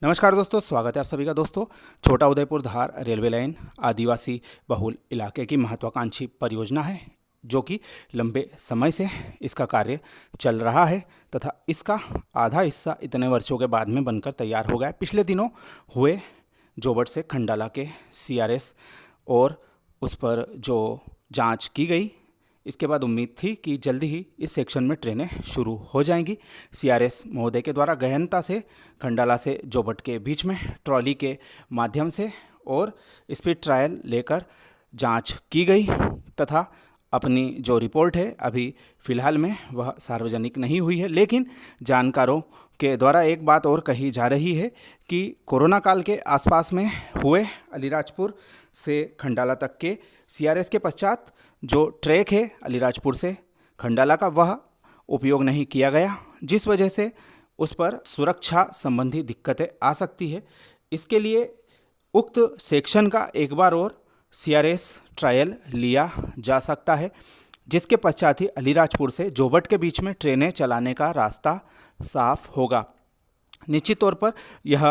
नमस्कार दोस्तों, स्वागत है आप सभी का। दोस्तों, छोटा उदयपुर धार रेलवे लाइन आदिवासी बहुल इलाके की महत्वाकांक्षी परियोजना है जो कि लंबे समय से इसका कार्य चल रहा है तथा इसका आधा हिस्सा इतने वर्षों के बाद में बनकर तैयार हो गया है। पिछले दिनों हुए जोबट से खंडाला के सीआरएस और उस पर जो जांच की गई, इसके बाद उम्मीद थी कि जल्दी ही इस सेक्शन में ट्रेनें शुरू हो जाएंगी। सीआरएस महोदय के द्वारा गहनता से खंडाला से जोबट के बीच में ट्रॉली के माध्यम से और स्पीड ट्रायल लेकर जांच की गई तथा अपनी जो रिपोर्ट है अभी फ़िलहाल में वह सार्वजनिक नहीं हुई है। लेकिन जानकारों के द्वारा एक बात और कही जा रही है कि कोरोना काल के आसपास में हुए अलीराजपुर से खंडाला तक के सीआरएस के पश्चात जो ट्रैक है अलीराजपुर से खंडाला का, वह उपयोग नहीं किया गया, जिस वजह से उस पर सुरक्षा संबंधी दिक्कतें आ सकती है। इसके लिए उक्त सेक्शन का एक बार और सीआरएस ट्रायल लिया जा सकता है, जिसके पश्चात ही अलीराजपुर से जोबट के बीच में ट्रेनें चलाने का रास्ता साफ होगा। निश्चित तौर पर यह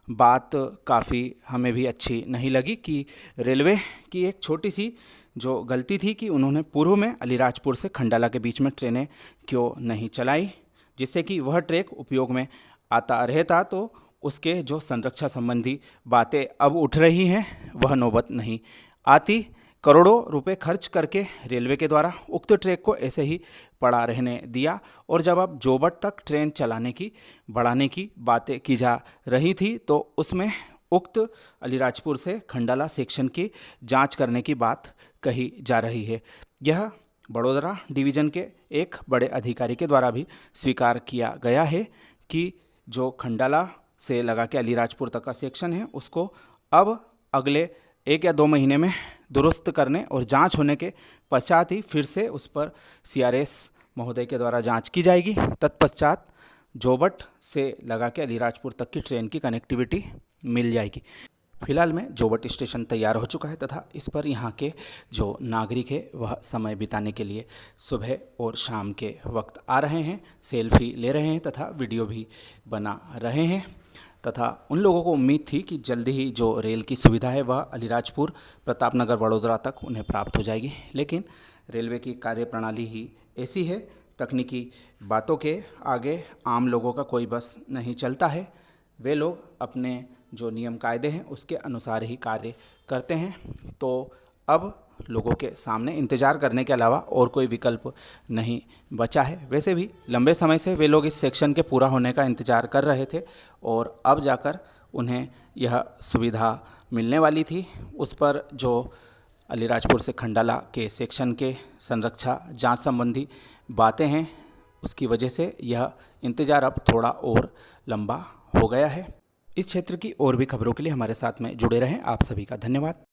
बात काफ़ी हमें भी अच्छी नहीं लगी कि रेलवे की एक छोटी सी जो गलती थी कि उन्होंने पूर्व में अलीराजपुर से खंडाला के बीच में ट्रेनें क्यों नहीं चलाई, जिससे कि वह ट्रैक उपयोग में आता रहता तो उसके जो संरक्षा संबंधी बातें अब उठ रही हैं वह नौबत नहीं आती। करोड़ों रुपए खर्च करके रेलवे के द्वारा उक्त ट्रैक को ऐसे ही पड़ा रहने दिया और जब अब जोबट तक ट्रेन चलाने की बढ़ाने की बातें की जा रही थी तो उसमें उक्त अलीराजपुर से खंडाला सेक्शन की जांच करने की बात कही जा रही है। यह बड़ोदरा डिवीज़न के एक बड़े अधिकारी के द्वारा भी स्वीकार किया गया है कि जो खंडाला से लगा के अलीराजपुर तक का सेक्शन है उसको अब अगले 1 या 2 महीने में दुरुस्त करने और जांच होने के पश्चात ही फिर से उस पर सीआरएस महोदय के द्वारा जांच की जाएगी। तत्पश्चात जोबट से लगा के अलीराजपुर तक की ट्रेन की कनेक्टिविटी मिल जाएगी। फिलहाल में जोबट स्टेशन तैयार हो चुका है तथा इस पर यहाँ के जो नागरिक है वह समय बिताने के लिए सुबह और शाम के वक्त आ रहे हैं, सेल्फी ले रहे हैं तथा वीडियो भी बना रहे हैं तथा उन लोगों को उम्मीद थी कि जल्दी ही जो रेल की सुविधा है वह अलीराजपुर, प्रतापनगर, वडोदरा तक उन्हें प्राप्त हो जाएगी। लेकिन रेलवे की कार्यप्रणाली ही ऐसी है, तकनीकी बातों के आगे आम लोगों का कोई बस नहीं चलता है। वे लोग अपने जो नियम कायदे हैं उसके अनुसार ही कार्य करते हैं। तो अब लोगों के सामने इंतज़ार करने के अलावा और कोई विकल्प नहीं बचा है। वैसे भी लंबे समय से वे लोग इस सेक्शन के पूरा होने का इंतज़ार कर रहे थे और अब जाकर उन्हें यह सुविधा मिलने वाली थी। उस पर जो अलीराजपुर से खंडाला के सेक्शन के संरक्षा जांच संबंधी बातें हैं उसकी वजह से यह इंतज़ार अब थोड़ा और लंबा हो गया है। इस क्षेत्र की और भी खबरों के लिए हमारे साथ में जुड़े रहें। आप सभी का धन्यवाद।